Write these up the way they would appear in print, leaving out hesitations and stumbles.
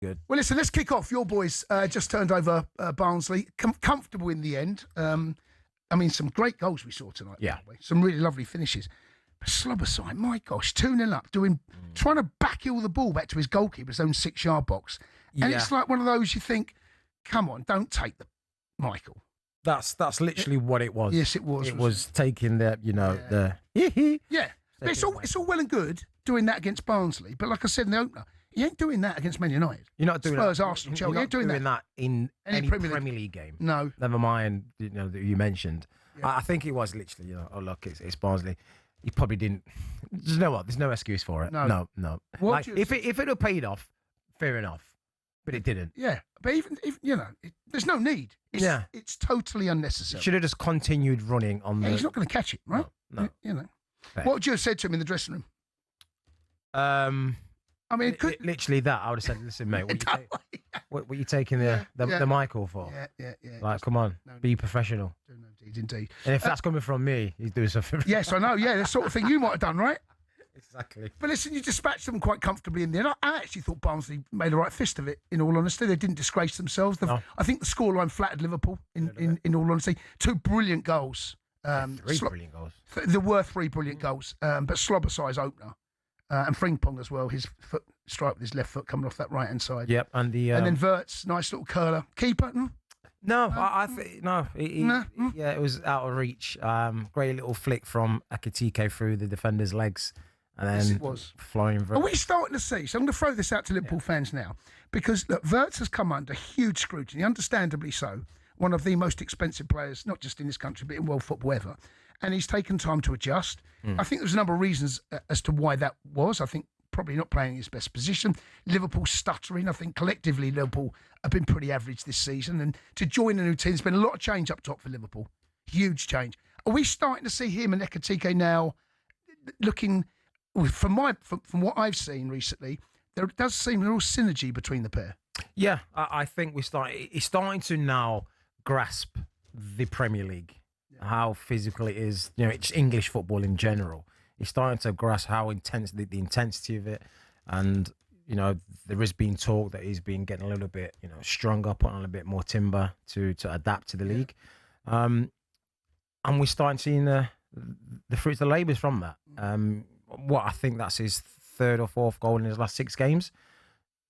Good. Well, listen, let's kick off. Your boys just turned over Barnsley. Comfortable in the end. I mean, some great goals we saw tonight. Yeah. By the way. Some really lovely finishes. But Szoboszlai, my gosh, 2-0 up, trying to backheel the ball back to his goalkeeper's own 6-yard box. And it's like one of those you think, come on, don't take the Michael. That's literally what it was. Yes, it was. It was taking the, Yeah. But it's all well and good doing that against Barnsley. But like I said in the opener, you ain't doing that against Man United. You're not doing Spurs, that. Arsenal, Chelsea. You're not doing that in any Premier League game. No. Never mind, that you mentioned. Yeah. I think it was literally, oh, look, it's Barnsley. You probably didn't. You know what? There's no excuse for it. No. Like, if it had paid off, fair enough. But it didn't. Yeah. But even there's no need. It's totally unnecessary. Should have just continued running on He's not going to catch it, right? No. Fair. What would you have said to him in the dressing room? I mean, literally that. I would have said, "Listen, mate, what are you taking the Michael for? Yeah. Like, come on, be professional." Indeed. And if that's coming from me, he's doing something. Yes, I know. Yeah, the sort of thing you might have done, right? Exactly. But listen, you dispatched them quite comfortably in the end. I actually thought Barnsley made a right fist of it, in all honesty. They didn't disgrace themselves. I think the scoreline flattered Liverpool, in all honesty. 2 brilliant goals. 3 brilliant goals. There were 3 brilliant goals, but Szoboszlai's opener. And Frimpong as well, his foot strike with his left foot coming off that right-hand side. Yep, and then Wirtz, nice little curler. Keeper? No, I think no. Yeah, it was out of reach. Great little flick from Ekitike through the defender's legs, and then it was flying. Are we starting to see? So I'm going to throw this out to Liverpool fans now, because look, Wirtz has come under huge scrutiny, understandably so. One of the most expensive players, not just in this country, but in world football ever. And he's taken time to adjust. I think there's a number of reasons as to why that was. I think probably not playing his best position. Liverpool stuttering. I think collectively Liverpool have been pretty average this season. And to join a new team, there's been a lot of change up top for Liverpool. Huge change. Are we starting to see him and Ekitike now looking, from what I've seen recently, there does seem a little synergy between the pair? Yeah, I think he's starting to now grasp the Premier League. How physical it is, it's English football in general. He's starting to grasp how intense the intensity of it, and there has been talk that he's been getting a little bit, stronger, putting on a bit more timber to adapt to the league, and we're starting seeing the fruits of the labours from that. What I think that's his 3rd or 4th goal in his last 6 games,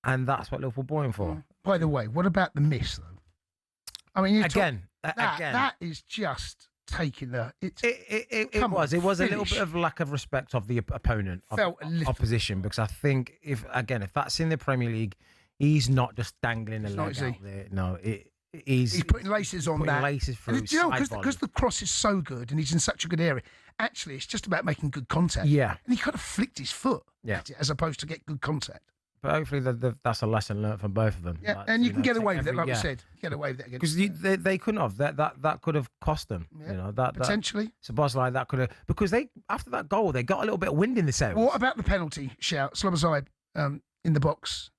and that's what Liverpool bought him for. By the way, what about the miss though? I mean, again, that is just taking the. It was a little bit of lack of respect of the opponent, opposition, because I think if that's in the Premier League, he's not just dangling a leg out there. No, he's putting laces on that. Laces through. Because the cross is so good and he's in such a good area. Actually, it's just about making good contact. Yeah, and he kind of flicked his foot. Yeah, as opposed to get good contact. But hopefully that's a lesson learned from both of them. Yeah, and you can get away with it, like we said. Get away with it because they couldn't have that could have cost them. Yeah, potentially. Szoboszlai that could have, because they, after that goal, they got a little bit of wind in the sails. What about the penalty shout? Szoboszlai in the box.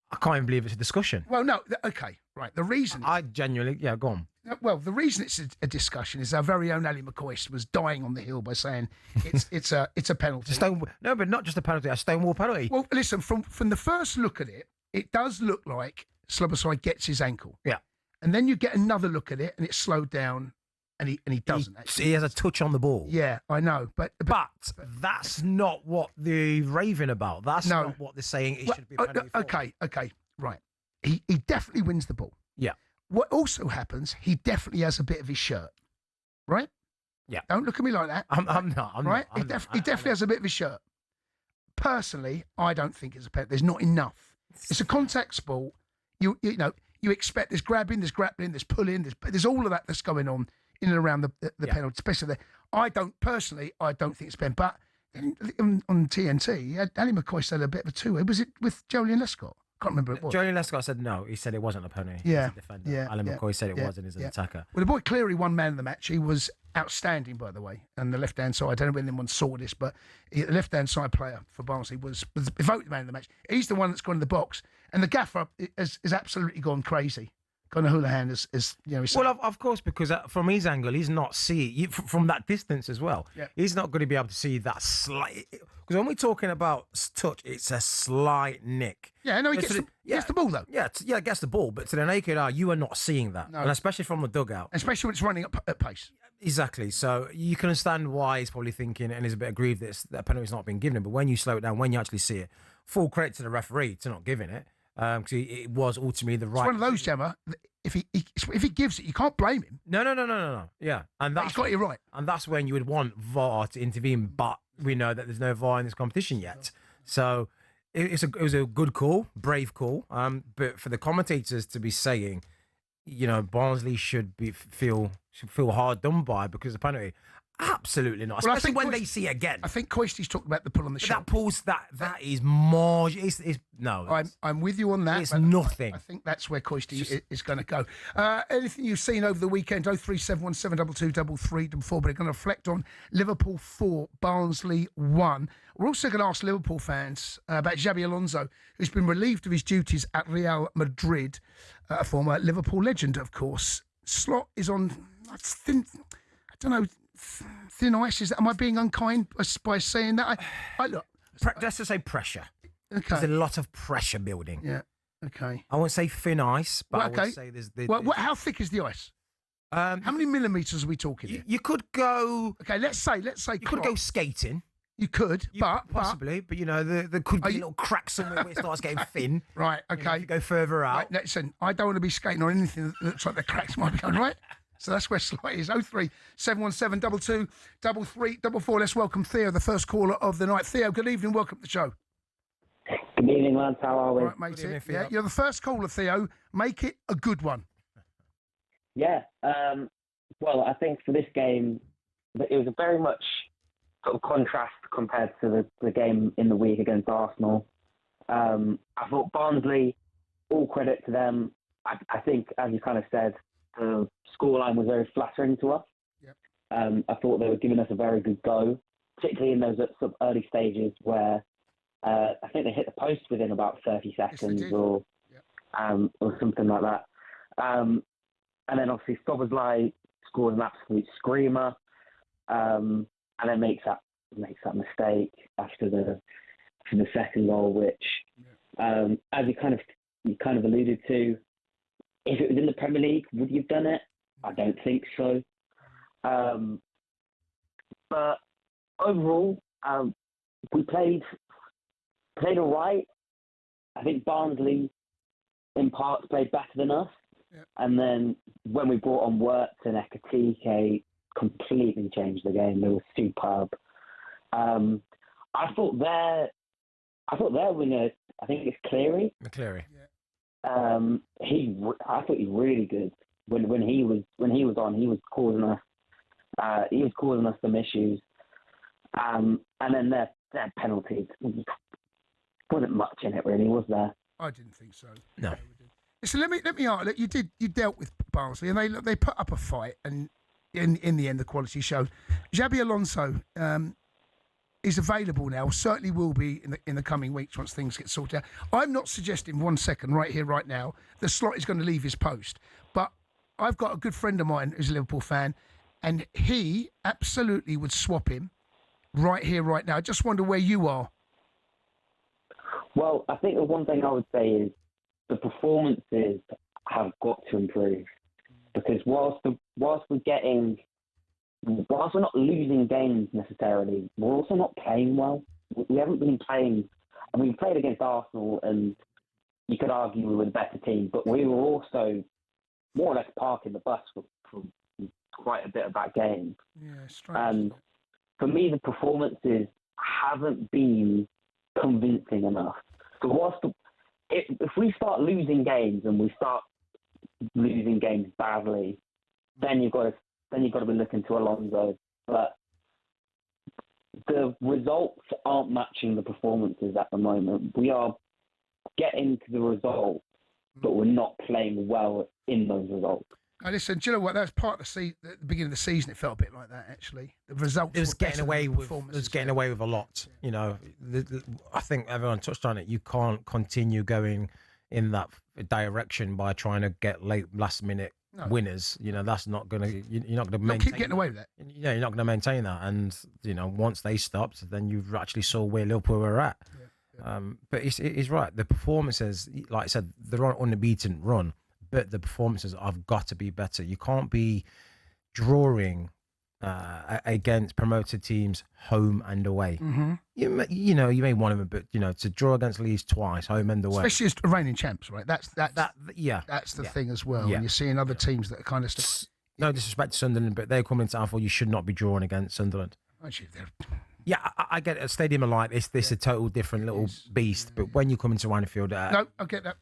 I can't even believe it's a discussion. Well, no, okay, right. The reason I genuinely, go on. Well, the reason it's a discussion is our very own Ali McCoy was dying on the hill by saying it's a penalty. No, but not just a penalty, a stonewall penalty. Well, listen, from the first look at it, it does look like Szoboszlai gets his ankle. Yeah, and then you get another look at it, and it's slowed down, and he doesn't. He has a touch on the ball. Yeah, I know, but that's not what they're raving about. That's not what they're saying. It should be a penalty. Okay, right. He definitely wins the ball. Yeah. What also happens, he definitely has a bit of his shirt, right? Yeah. Don't look at me like that. I'm not. He definitely has a bit of his shirt. Personally, I don't think it's a penalty. There's not enough. It's a contact sport. You expect there's grabbing, there's grappling, there's pulling, there's all of that that's going on in and around the penalty, especially there. I don't think it's pen. But on TNT, Ali McCoy said a bit of a two-way. Was it with Joleon Lescott? Can't remember it was. Joleon Lescott said no. He said it wasn't a penalty. Yeah. Alan McCoy said it wasn't as an attacker. Well, the boy Cleary won man of the match. He was outstanding, by the way. And the left-hand side, I don't know if anyone saw this, but the left-hand side player for Barnsley was voted man of the match. He's the one that's gone in the box. And the gaffer has absolutely gone crazy Conor Houlihan is Well, of course, because from his angle, he's not seeing from that distance as well. Yeah. He's not going to be able to see that slight. Because when we're talking about touch, it's a slight nick. Yeah, no, he gets the ball though. Yeah, gets the ball, but to the naked eye, you are not seeing that, and especially from the dugout, especially when it's running up at pace. Exactly. So you can understand why he's probably thinking, and he's a bit aggrieved that penalty's not been given him. But when you slow it down, when you actually see it, full credit to the referee to not giving it. Because it was ultimately the right. It's one of those, Gemma. If he gives it, you can't blame him. No. Yeah, and he's got it right. And that's when you would want VAR to intervene, but we know that there's no VAR in this competition yet. So it was a good call, brave call. But for the commentators to be saying, Barnsley should feel hard done by because of the penalty. Absolutely not. Well, especially when they see it again. I think Coisty's talked about the pull on the shot. That pulls that is more. No. I'm with you on that. It's nothing. I think that's where Coisty is going to go. Anything you've seen over the weekend? 03717223344. But we're going to reflect on Liverpool 4, Barnsley 1. We're also going to ask Liverpool fans about Xabi Alonso, who's been relieved of his duties at Real Madrid, a former Liverpool legend, of course. Slot is on. I don't know. Thin ice. Am I being unkind by saying that? Look. Let's just say pressure. Okay. There's a lot of pressure building. Yeah. Okay. I won't say thin ice, but I would say there's. How thick is the ice? How many millimetres are we talking here? You could go. Okay. Let's say. You could go skating. You could, possibly, but there could be a little crack somewhere where it starts getting thin. Right. Okay. If you go further out. Right, listen, I don't want to be skating on anything that looks like the cracks might be going right. So that's where Slot is. 03717 22 Let's welcome Theo, the first caller of the night. Theo, good evening. Welcome to the show. Good evening, lads. How are we? All right, mate. Yeah, you're the first caller, Theo. Make it a good one. Yeah. Well, I think for this game, it was a very much sort of contrast compared to the game in the week against Arsenal. I thought Barnsley, all credit to them. I think, as you kind of said, the scoreline was very flattering to us. Yep. I thought they were giving us a very good go, particularly in those sort of early stages where I think they hit the post within about 30 seconds or something like that. And then obviously Szoboszlai scored an absolute screamer, and then makes that mistake after the second goal, which, as you kind of alluded to, if it was in the Premier League, would you have done it? I don't think so. But overall, we played all right. I think Barnsley, in parts, played better than us. Yeah. And then when we brought on Wirtz and Ekatike, completely changed the game. They were superb. I thought their winger, I think it's Cleary. McCleary. Yeah. I thought he was really good when he was on. He was causing us some issues. And then their penalties, wasn't much in it really, was there? I didn't think so. No. So let me ask. Look, you dealt with Barnsley, and they put up a fight, and in the end, the quality showed. Xabi Alonso is available now. Certainly will be in the coming weeks once things get sorted out. I'm not suggesting 1 second right here, right now, the Slot is going to leave his post. But I've got a good friend of mine who's a Liverpool fan, and he absolutely would swap him right here, right now. I just wonder where you are. Well, I think the one thing I would say is the performances have got to improve, because whilst we're not losing games necessarily, we're also not playing well. We haven't been playing. I mean, we played against Arsenal, and you could argue we were the better team, but we were also more or less parking the bus for quite a bit of that game. Yeah, strange. And for me, the performances haven't been convincing enough. So if we start losing games and we start losing games badly, then you've got to be looking to Alonso. But the results aren't matching the performances at the moment. We are getting to the results, but we're not playing well in those results. Now listen, do you know what? That was part of the beginning of the season. It felt a bit like that, actually. The results. It was getting away with. It was getting away with a lot. Yeah. You know, I think everyone touched on it. You can't continue going in that direction by trying to get last minute winners. You know, that's not gonna. You're not gonna maintain. Keep getting away with that. Yeah, you're not gonna maintain that. And you know, once they stopped, then you actually saw where Liverpool were at. But he's right. The performances, like I said, they're on an unbeaten run, but the performances have got to be better. You can't be drawing against promoted teams home and away. Mm-hmm. You may want them, but you know, to draw against Leeds twice, home and away, especially as reigning champs, right? That's the yeah. thing as well. Yeah. And you're seeing other teams that are kind of no disrespect to Sunderland, but they're coming to Anfield. You should not be drawing against Sunderland. Actually, Yeah, I get a stadium like this. This is a total different little beast. But when you come into Anfield, no, I get that.